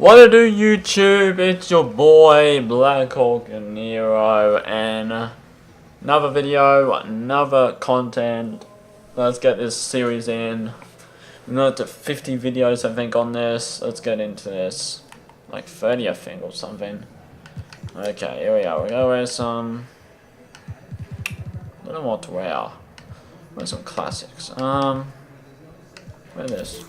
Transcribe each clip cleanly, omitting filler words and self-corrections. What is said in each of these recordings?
What to do, YouTube? It's your boy Black Hawk and Nero, and another video, another content. Let's get this series in. We're not to 50 videos, I think, on this. Let's get into this. Like 30, I think, or something. Okay, here we are. We're gonna wear some. I don't know what to wear. Wear some classics. Wear this.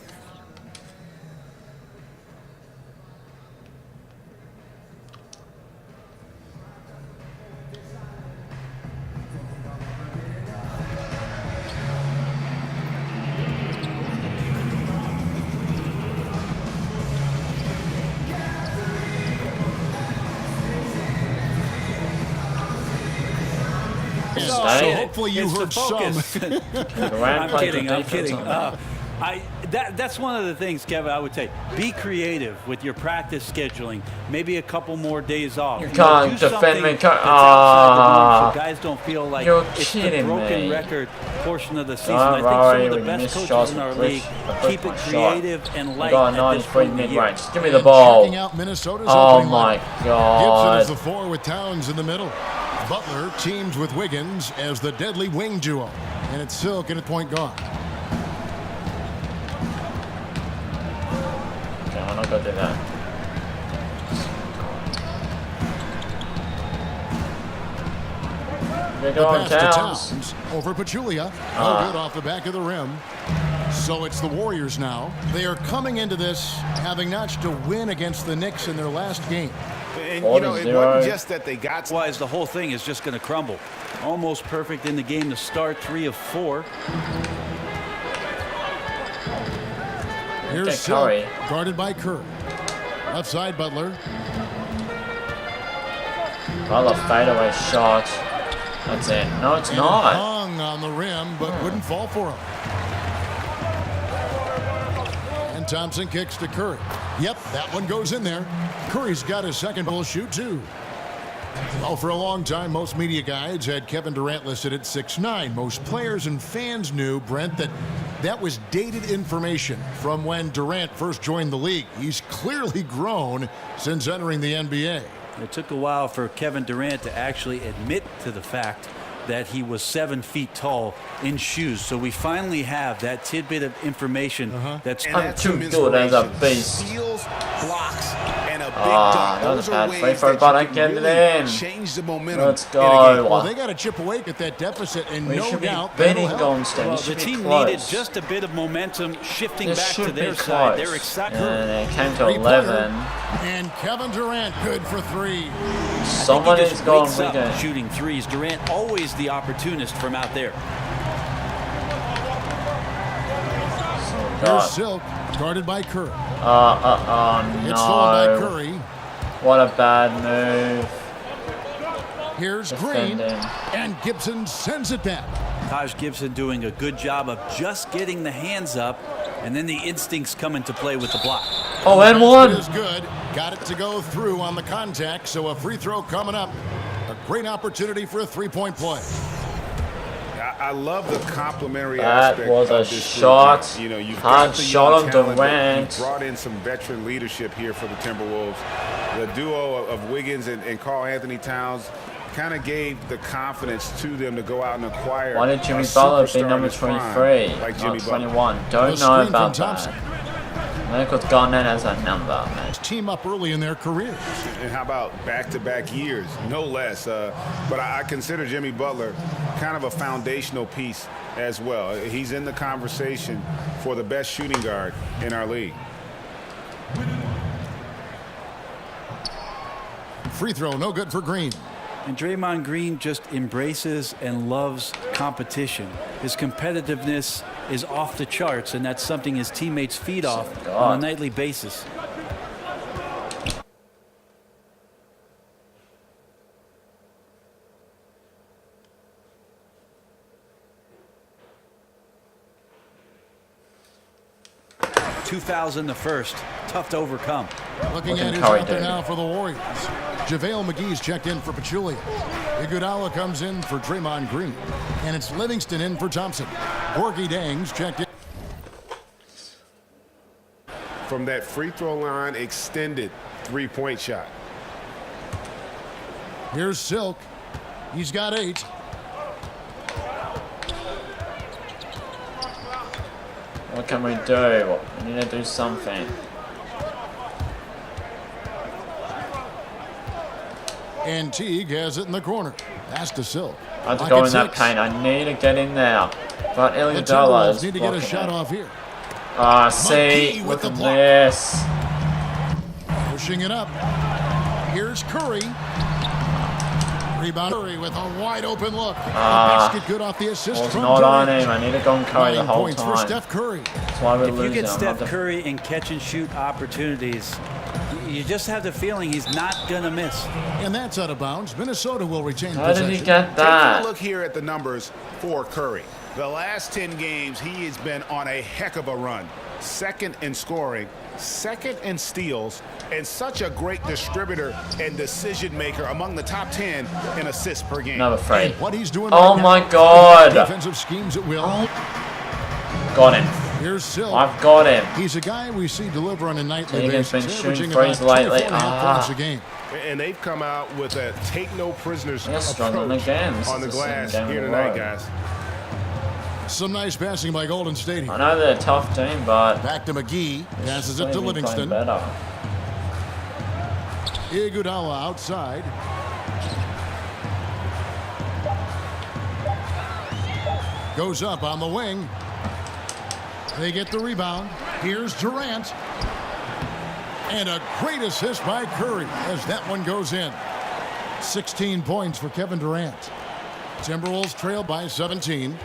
So hopefully you heard some. I'm kidding. That's one of the things, Kevin, I would say. Be creative with your practice scheduling. Maybe a couple more days off. You can't defend me. So guys don't feel like it's the broken me. record portion of the season. Don't I think worry, some of the best coaches in our league keep it creative and light at this point in the year. Just give me the ball. Checking out Minnesota's Oh my God. Gibson is the 4 with Towns in the middle. Butler teams with Wiggins as the deadly wing duo. And it's Silk and at point guard. Okay, I'm not gonna do that. We're going Towns. Over Pachulia. No good off the back of the rim. So it's the Warriors now. They are coming into this having notched a win against the Knicks in their last game. And, you know, it wasn't just that they got... Otherwise, the whole thing is just going to crumble. Almost perfect in the game to start, 3 of 4. Here's Silk, guarded by Kerr. Left side, Butler. Butler fadeaway shot. That's it. No, it's not. Hung on the rim, but wouldn't fall for him. And Thompson kicks to Curry. Yep, that one goes in there. Curry's got his second ball shoot, too. Well, for a long time, most media guides had Kevin Durant listed at 6'9". Most players and fans knew, Brent, that was dated information from when Durant first joined the league. He's clearly grown since entering the NBA. It took a while for Kevin Durant to actually admit to the fact that he was 7 feet tall in shoes. So we finally have that tidbit of information that's I'm too good as a beast. Steals, blocks, and a big that was a bad free throw, but I get it in. Change the momentum. Let's go. Well, they got to chip away at that deficit, and We no should be doubt beating that'll help. Golden State. well, We the should be team close. needed just a bit of momentum shifting This back to should their be side. close. They're excited. And it came to Three-pointer. 11. And Kevin Durant, good for 3. Someone he is just going wakes up Wiggins. shooting threes. Durant always the opportunist from out there. Here's God. Silk, guarded by Curry. No. It's stolen by Curry. What a bad move. Here's Green, Defending. and Gibson sends it back. Taj Gibson doing a good job of just getting the hands up, and then the instincts come into play with the block. Oh, and Basket one. is good. Got it to go through on the contact, so a free throw coming up. A great opportunity for a three-point play. I love the complimentary That aspect was a of this shot. group. You know, you've Hard got the shot young on talent, but Durant. you brought in some veteran leadership here for the Timberwolves. The duo of Wiggins and Karl Anthony Towns kind of gave the confidence to them to go out and acquire. Why did Jimmy a Butler be superstar in number his prime, 23, like Jimmy not Butler. 21? The Don't know screen from about Thompson. that. Michael's gone in as a number, man. Team up early in their careers. And how about back-to-back years, no less. But I consider Jimmy Butler kind of a foundational piece as well. He's in the conversation for the best shooting guard in our league. Free throw, no good for Green. And Draymond Green just embraces and loves competition. His competitiveness is off the charts, and that's something his teammates feed off on a nightly basis. Two fouls in the first. Tough to overcome. Looking at who's Curry out there doing? now for the Warriors. JaVale McGee's checked in for Pachulia. Iguodala comes in for Draymond Green. And it's Livingston in for Thompson. Gorgie Dang's checked in. from that free throw line extended three-point shot. Here's Silk. He's got 8. What can we do? We need to do something. And Teague has it in the corner. Pass to Silk. I have to Lock go at in that 6. paint. I need to get in there. But The Iliadala Timberwolves is need to get a blocking shot it. off here. See, McGee with look the at block. this. Pushing it up. Here's Curry. Rebound Curry with a wide open look. The basket good off the assist Was from not on Durant. him. I need to go and Curry the 9 whole points for time. Steph Curry. That's why we're If you losing. get I'm Steph not the- Curry in catch-and-shoot opportunities, you just have the feeling he's not going to miss. And that's out of bounds. Minnesota will retain How did possession. he get Take a that? look here at the numbers for Curry. The last 10 games, he has been on a heck of a run. Second in scoring, second in steals, and such a great distributor and decision maker, among the top 10 in assists per game. Number 3. And what he's doing Oh right my now, God. defensive schemes at will. Got him. Here's Silk. I've got him. He's a guy we see deliver on a nightly Teagan's basis, been shooting averaging threes about lately. 24.5 points a game. And they've come out with a take no prisoners They're struggling approach again. This on is the the same glass game here in a tonight, row. guys. Some nice passing by Golden State I here. know they're a tough team, but Back to McGee. Passes it to they've been playing Livingston. better. Iguodala outside. Goes up on the wing. They get the rebound. Here's Durant. And a great assist by Curry as that one goes in. 16 points for Kevin Durant. Timberwolves trail by 17.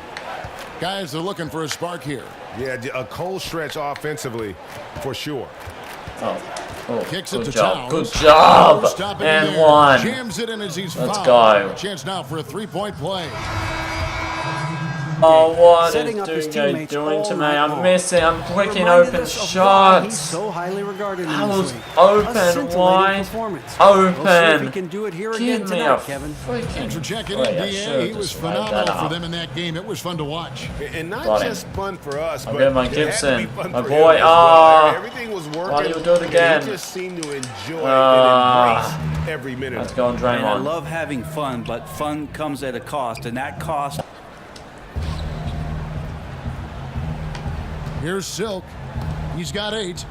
Guys, they're looking for a spark here. Yeah, a cold stretch offensively for sure. Oh, Kicks it good to job. Towns. Good job. No stopping And him there. 1. Jams it in as he's Let's fouled. go. Chance now for a three-point play. Oh, what Setting is up his Dugo teammates doing to all me? night I'm long. missing. I'm clicking Reminded open us of why he's shots. so highly regarded in I this was league. open, A scintillating wide, performance. open. We'll see if he can do it here again Give me tonight, a Kevin. freaking Thanks for checking play. in, I DA. should've He was just laid phenomenal that for up. them in that game. It was fun to watch. And not Got him. just fun for us, I'll but get my it had to be Gibson. fun My for boy. him as well. Ah. Everything was working. Why do you do it and again? He just seemed to enjoy Ah. and embrace every minute. Let's of it. go on And I Draymond. love having fun, but fun comes at a cost, and that cost. Here's Silk. He's got 8.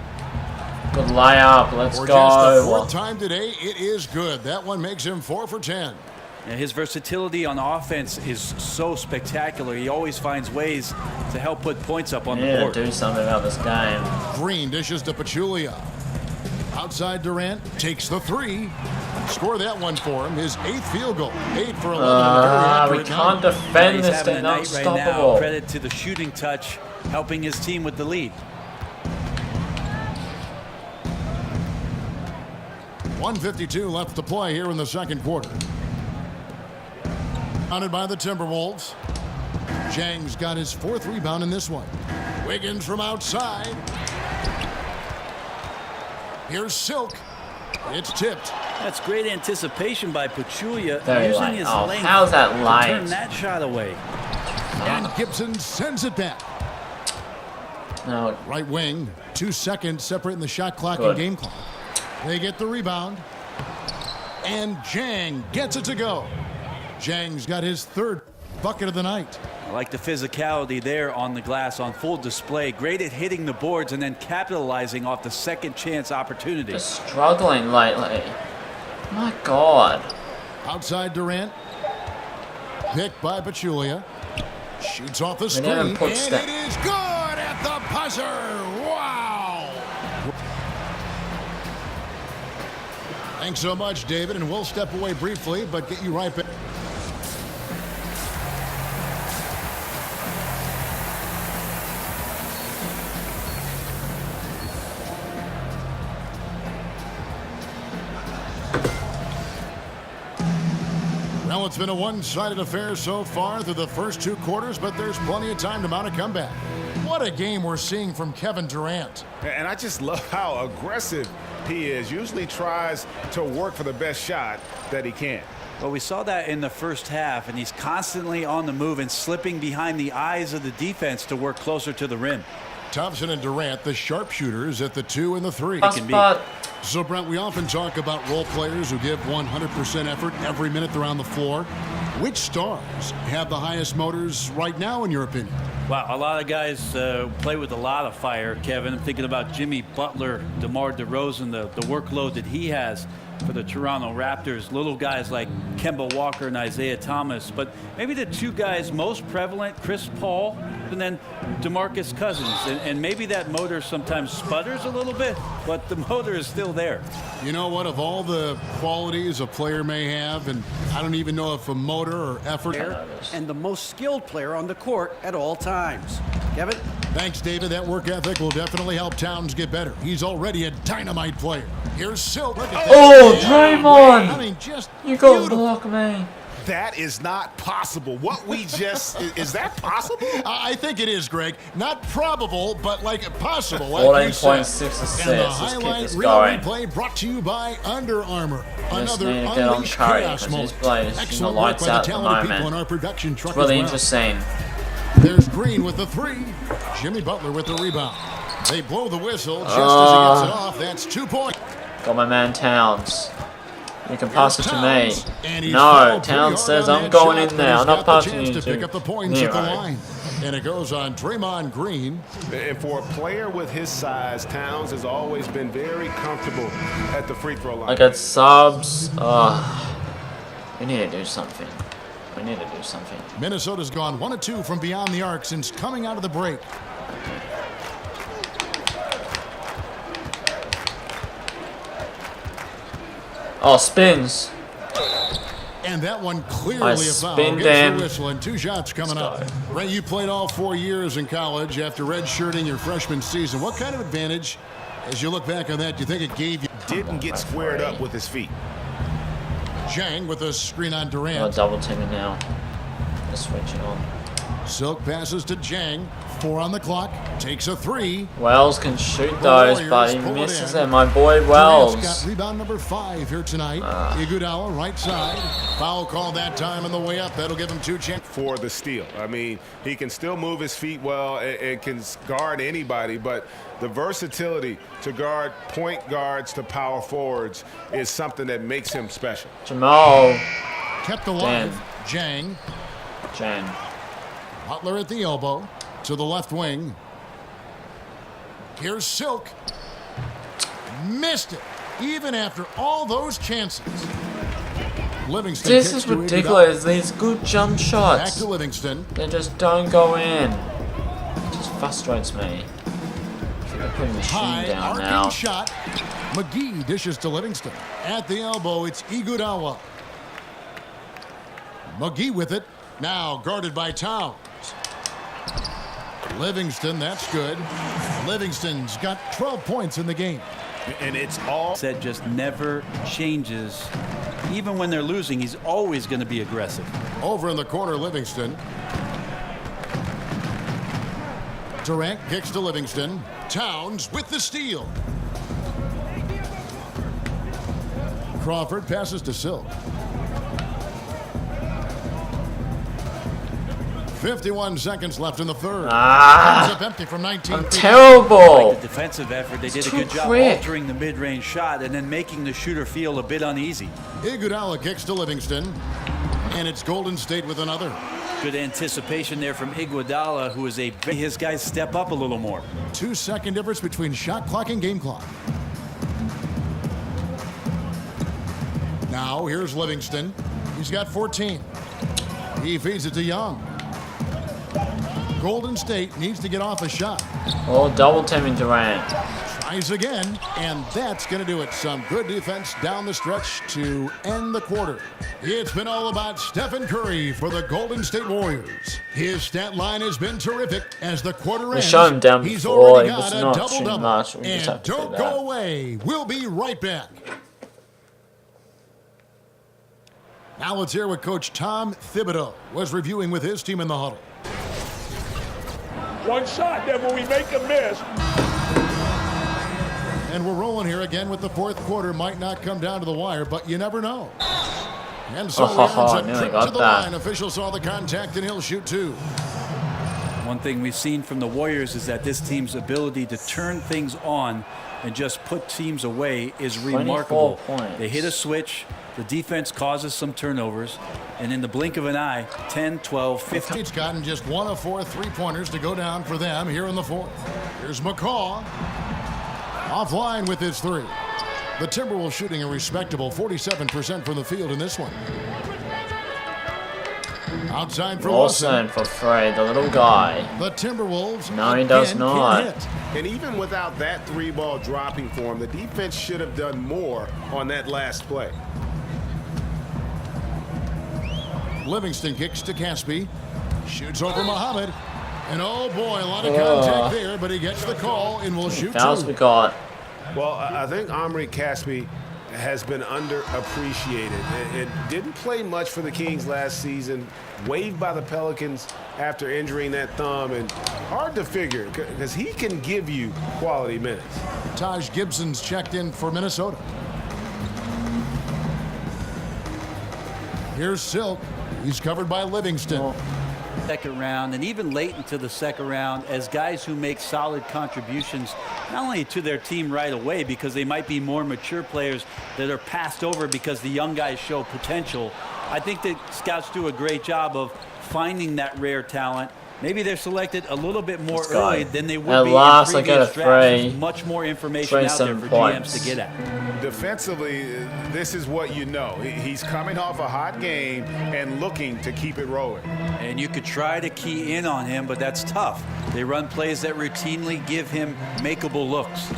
Good layup. Let's For just the go. fourth time today, it is good. That one makes him 4 for 10. And his versatility on offense is so spectacular. He always finds ways to help put points up on the Yeah, board. do something about this game. Green dishes to Pachulia. Outside Durant takes the 3. Score that one for him. His 8th field goal. 8 for 11. and a very We accurate can't night. defend He's this having a thing. night right now. Unstoppable. Credit to the shooting touch, helping his team with the lead. 1:52 left to play here in the second quarter. Counted by the Timberwolves. Zhang's got his 4th rebound in this one. Wiggins from outside. Here's Silk. It's tipped. That's great anticipation by Pachulia, Very using light. his Oh, length how's that to light? turn that shot away. And Gibson sends it back. No, Right wing. 2 seconds separating the shot clock Good. and game clock. They get the rebound. And Zhang gets it to go. Zhang's got his 3rd bucket of the night. I like the physicality there on the glass on full display. Great at hitting the boards and then capitalizing off the second chance opportunity. just struggling lately. My God. Outside Durant. Picked by Pachulia. Shoots off the didn't screen. even put And step- it is good at the buzzer. Wow. Thanks so much, David. And we'll step away briefly, but get you right back. Well, it's been a one-sided affair so far through the first 2 quarters, but there's plenty of time to mount a comeback. What a game we're seeing from Kevin Durant. And I just love how aggressive he is. Usually tries to work for the best shot that he can. Well, we saw that in the first half, and he's constantly on the move and slipping behind the eyes of the defense to work closer to the rim. Thompson and Durant, the sharpshooters at the 2 and the 3. But So, Brent, we often talk about role players who give 100% effort every minute they're on the floor. Which stars have the highest motors right now, in your opinion? Wow, a lot of guys play with a lot of fire, Kevin. I'm thinking about Jimmy Butler, DeMar DeRozan, the workload that he has for the Toronto Raptors. Little guys like Kemba Walker and Isaiah Thomas. But maybe the two guys most prevalent, Chris Paul and then DeMarcus Cousins. And maybe that motor sometimes sputters a little bit, but the motor is still there. You know what? Of all the qualities a player may have, and I don't even know if a motor or effort. And the most skilled player on the court at all times. Kevin? Thanks, David. That work ethic will definitely help Towns get better. He's already a dynamite player. Here's Silk. oh, Draymond! I mean, just You got to beautiful. block me. That is not possible. What we just is that possible? I think it is, Greg. Not probable, but like possible. 14.6 And assists. the Let's keep highlight this reel going. replay brought to you by Under Armour. Just Another need to get on unleashed Curry, chaos 'cause moment. his play is, Excellent work lights by the out at the talented people moment. in our production truck It's really as well. interesting. There's Green with the 3. Jimmy Butler with the rebound. They blow the whistle just as he gets it off. That's 2 points. Got my man Towns. You can pass it to Towns, me. and he's No, fouled pretty Towns hard says on I'm that going shot, in but there. he's I'm not got the passing chance you to pick up the points at the Nero. line. And it goes on Draymond Green. And for a player with his size, Towns has always been very comfortable at the free throw line. I got subs. We need to do something. We need to do something. Minnesota's gone 1 of 2 from beyond the arc since coming out of the break. Oh, spins. And that one clearly a foul. spin Gets them. the whistle and 2 shots coming up. Ray, you played all 4 years in college after redshirting your freshman season. What kind of advantage, as you look back on that, do you think it gave you? Didn't get squared up with his feet. Zhang with a screen on Oh, Durant. double teaming now. They're switching on. Silk passes to Zhang. 4 on the clock. Takes a 3. Wells can shoot those, but he Warriors pull it misses in. them. My boy Durant's Wells. got rebound number 5 here tonight. Iguodala right side. Foul call that time on the way up. That'll give him 2 chances. For the steal. I mean, he can still move his feet well and can guard anybody, but the versatility to guard point guards to power forwards is something that makes him special. Jamal. Kept alive. Zhang. Jan. Butler at the elbow. To the left wing. Here's Silk. Missed it. Even after all those chances. Livingston This kicks is to Iguodala. ridiculous. These good jump Back shots. to Livingston. They just don't go in. It just frustrates me. I think they're putting the High shooting down arcing now. shot. McGee dishes to Livingston. At the elbow, it's Iguodala. McGee with it. Now guarded by Towns. Livingston, that's good. Livingston's got 12 points in the game. And it's all That just never changes. Even when they're losing, he's always going to be aggressive. Over in the corner, Livingston. Durant kicks to Livingston. Towns with the steal. Crawford passes to Silk. 51 seconds left in the third. Comes up empty from 19 I'm feet. terrible. The defensive effort, they did It's a too good job quick. altering the mid-range shot and then making the shooter feel a bit uneasy. Iguodala kicks to Livingston. And it's Golden State with another. Good anticipation there from Iguodala, who is his guys step up a little more. 2-second difference between shot clock and game clock. Now here's Livingston. He's got 14. He feeds it to Young. Golden State needs to get off a shot. Oh, double teaming Durant. Tries again, and that's going to do it. Some good defense down the stretch to end the quarter. It's been all about Stephen Curry for the Golden State Warriors. His stat line has been terrific as the quarter ends. showed him down He's before. already He was got a not double shooting double. much. We just And have to do don't that. go away. We'll be right back. Now let's hear what Coach Tom Thibodeau was reviewing with his team in the huddle. One shot, then when we make a miss. And we're rolling here again with the fourth quarter. Might not come down to the wire, but you never know. And so he earns a nearly trip got to the that. line. Official saw the contact, and he'll shoot 2. One thing we've seen from the Warriors is that this team's ability to turn things on and just put teams away is remarkable. 24 points. They hit a switch, the defense causes some turnovers, and in the blink of an eye, 10, 12, 15. It's gotten just 1 of 4 3-pointers to go down for them here in the fourth. Here's McCaw. Offline with his 3. The Timberwolves shooting a respectable 47% from the field in this one. Outside for Wilson. Wilson for 3, the little guy. The Timberwolves No, he does again not. can't hit. And even without that 3-ball dropping for him, the defense should have done more on that last play. Livingston kicks to Caspi. Shoots over Muhammad. And oh boy, a lot of contact there, but he gets the call and will shoot Fouls 2. we got. Well, I think Omri Caspi has been underappreciated. It didn't play much for the Kings last season. Waived by the Pelicans after injuring that thumb, and hard to figure because he can give you quality minutes. Taj Gibson's checked in for Minnesota. Here's Silk. He's covered by Livingston. Second round, and even late into the second round, as guys who make solid contributions not only to their team right away because they might be more mature players that are passed over because the young guys show potential. I think that scouts do a great job of finding that rare talent. Maybe they're selected a little bit more This guy. early than they would At be last, in I get a previous drafts. There's 3. much more information out there 27 for points. GMs to get at. Defensively, this is what you know. He's coming off a hot game and looking to keep it rolling. And you could try to key in on him, but that's tough. They run plays that routinely give him makeable looks.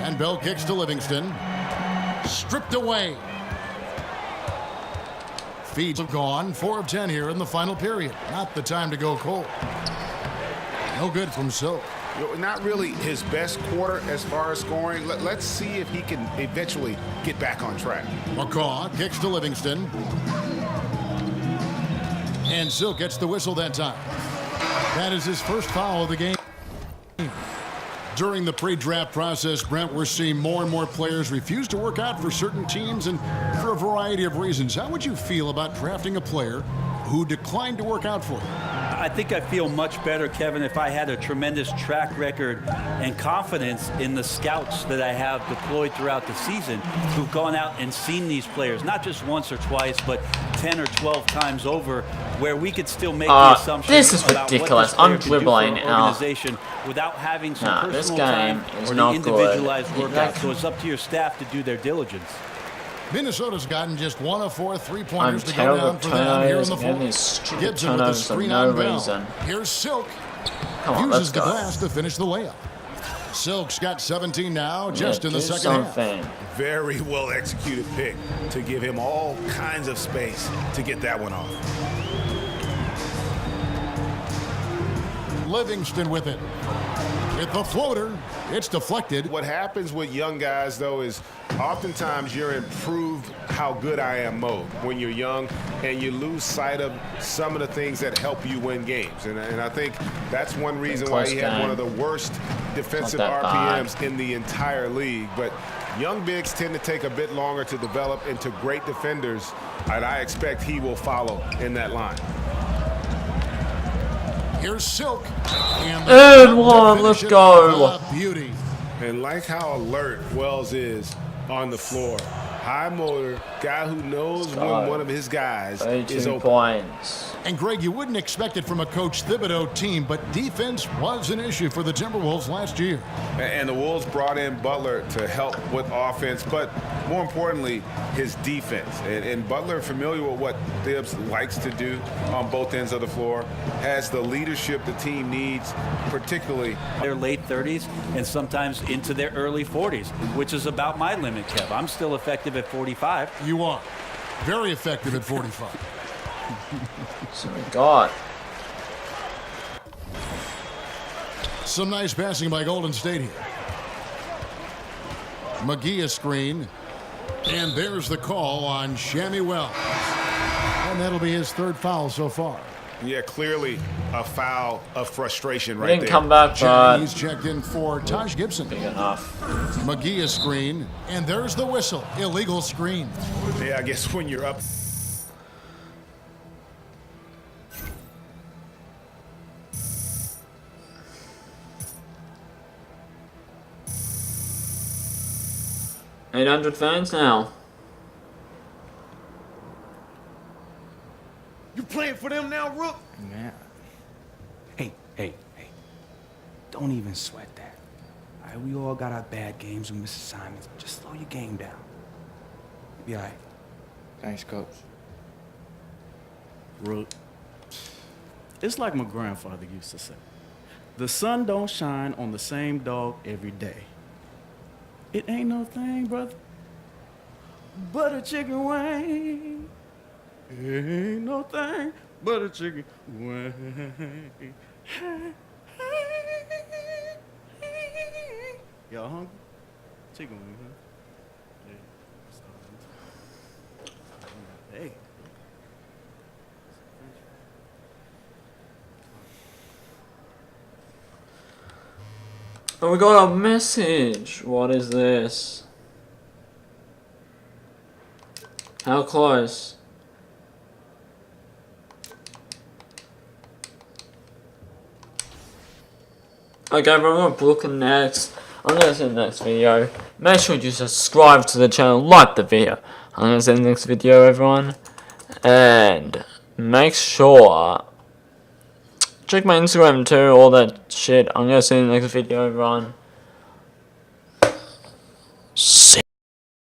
And Bell kicks to Livingston. Stripped away. Feeds have gone. 4 of 10 here in the final period. Not the time to go cold. No good from Silk. Not really his best quarter as far as scoring. Let's see if he can eventually get back on track. McCaw kicks to Livingston. And Silk gets the whistle that time. That is his first foul of the game. During the pre-draft process, Brent, we're seeing more and more players refuse to work out for certain teams and for a variety of reasons. How would you feel about drafting a player who declined to work out for you? I think I feel much better, Kevin, if I had a tremendous track record and confidence in the scouts that I have deployed throughout the season who've gone out and seen these players, not just once or twice, but 10 or 12 times over, where we could still make the assumption this is about ridiculous. what I'm this player could do dribbling for an out. organization without having some Nah, this personal time game is or the not good. individualized Yeah, workout. So it's up to your staff to do their diligence. Minnesota's gotten just 1 of 4 I'm three-pointers to go terrible down for them here in turnovers. the Again, these fourth. stupid Gibson with the turnovers for screen no on Bell. reason. Here's Silk. Come on, let's Uses the go. glass to finish the layup. Silk's got 17 now, just in the do second half. something. Very well executed pick to give him all kinds of space to get that one off. Livingston with it. With the floater, it's deflected. What happens with young guys, though, is oftentimes you're in prove how good I am mode when you're young, and you lose sight of some of the things that help you win games. And I think that's one reason why he had one of the worst defensive Not that RPMs in the entire league. But young bigs tend to take a bit longer to develop into great defenders, and I expect he will follow in that line. Here's Silk. And one, let's go. Beauty. And like how alert Wells is on the floor. High motor, guy who knows when one of his guys is 32 open. points. And Greg, you wouldn't expect it from a Coach Thibodeau team, but defense was an issue for the Timberwolves last year. And the Wolves brought in Butler to help with offense, but more importantly, his defense. And Butler, familiar with what Thibs likes to do on both ends of the floor, has the leadership the team needs, particularly Their late 30s and sometimes into their early 40s, which is about my limit, Kev. I'm still effective at 45. You are very effective at 45. So we got. Some nice passing by Golden State here. McGee a screen. And there's the call on Shammy Wells. And that'll be his 3rd foul so far. yeah, clearly a foul of frustration We right didn't there. come back, but He's checked in for Taj Gibson. big enough. McGee a screen. And there's the whistle. Illegal screen. Yeah, I guess when you're up. 800 fans now. You playing for them now, Rook? Man. Hey. Don't even sweat that. All right, we all got our bad games and miss assignments. Just slow your game down. You'll be all right. Thanks, Coach. Rook. It's like my grandfather used to say. The sun don't shine on the same dog every day. It ain't no thing, brother, but a chicken wing. It ain't no thing but a chicken wing. Y'all hungry? Chicken wing, huh? Hey. Oh, we got a message. What is this? How close? Okay, but I'm going to Brooklyn next. I'm going to see the next video. Make sure you subscribe to the channel, like the video. I'm going to see the next video, everyone. And make sure check my Instagram too, all that shit. I'm going to see the next video, everyone.